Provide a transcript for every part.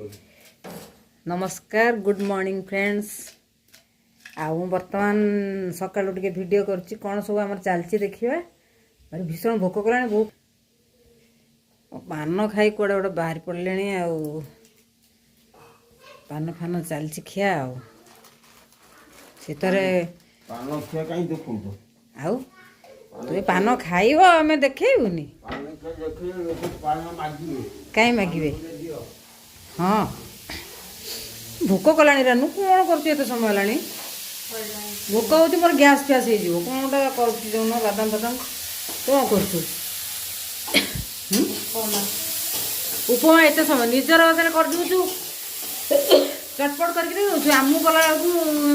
नमस्कार good morning friends आउ बर्तमान सकाळु टिके वीडियो करछि कोन सब हमर चालछि देखिबा अरे भीषण भोक कलानी बहुत पान खाई कोडे गोटे बाहर पड़लेनी आउ पान फान चालछि खिया आउ सेतरे पान खिया काई देखु आउ तू पान खाइबो हमें देखेबुनी पान के देखि लोक पान मागिबे काई मागिबे हां भोक कलानी रानू कौन करती एत समय है भोक होती मोर गैस फैस हो कौनटा कर बादाम बादाम कौन कर उपमा एत समय निजर हाथ कर दू चटपट करके आमू कला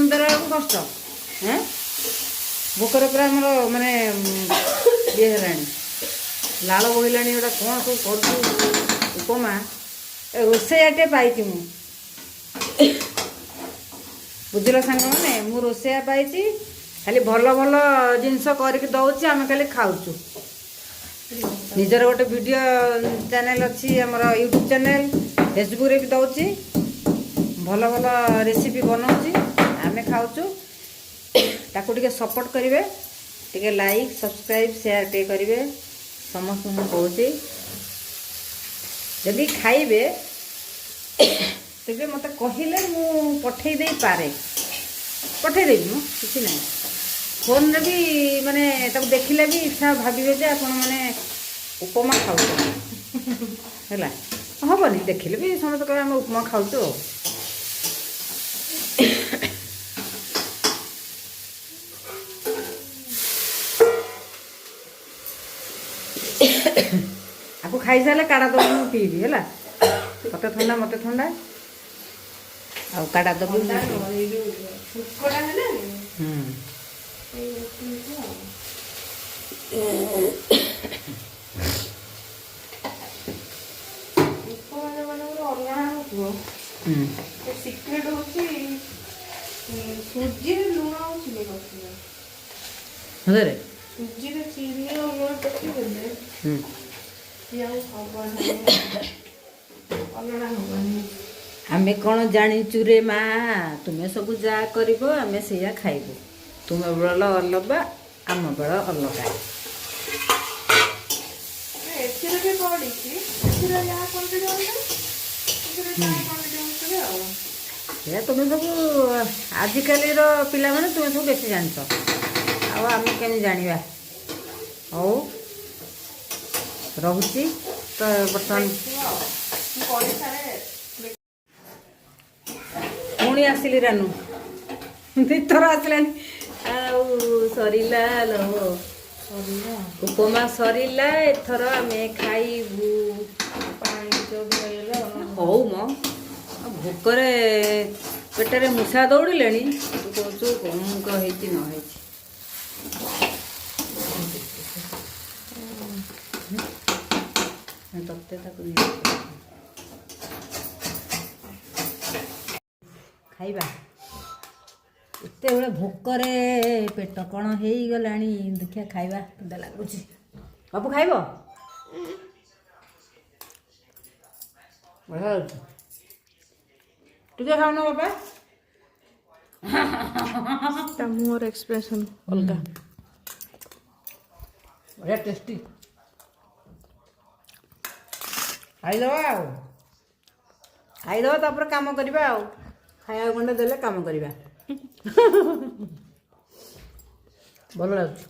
देला कष्ट हैं भोकर पूरा मोर माने ये लाल बोला गोटा कौन सब कर उपमा रोसैयाटे पाई बुझल सांग मैंने मु रोसैया पाई खाली भल भल जिनस करके दौची आम खाली खाऊचु निजर गोटे वीडियो चैनल अच्छी आमर यूट्यूब चैनल फेसबुक रे भी दौची भल भल रेसिपी बनाऊँगी आम खाऊचु ताकू टिके सपोर्ट करेंगे टिके लाइक सब्सक्राइब शेयर टे करेंगे समस्त मु कहूँ जदि खाइबे तेरे मत कहले मु पठे दे पारे पठे देबी मो किसी ना फोन रे भी माने तक देखिले भी इच्छा भाबिबे जे आपण माने उपमा खाउ हैला हबनी देखिले भी समस्त कहे हम उपमा खाउ तो आपको खाई सारे काढ़ा तो मु पीबी हैला मत ठंडा आ काटा दब सिक्रेट होची सूजी लुण और चीनी करथिले हदरे सूजी रे चीनी और लुण पक्की देले या हबन अलड़ा हबनी आमे कौन जाचु रे माँ तुम्हें सब जा कर आम से खाइबू तुम्हें बेल अलगा आम बेल अलग तुम्हें सब आजिकल पिला माने तुम्हें सब बेसी जानच आम केमी जाना हौ रोची तो बर्तमान पुणी आसिली रानू दिथर आसला सरला उपमा सरला एथर आम खाइबू हौ मो भोकरे पेटरे मूषा दौड़े तू कहू कौन कही न तते खाइबा एते बड़े भोकरे पेट कौन हो गला देखिया खाइबा तो लगुच बापू खाइब बढ़िया टे खाऊन बापा मोर एक्सप्रेशन अलगा बढ़िया टेस्टी खाईदबा खाईदबा तापर काम करवा खाया खंडे देले काम करवा भल लगे।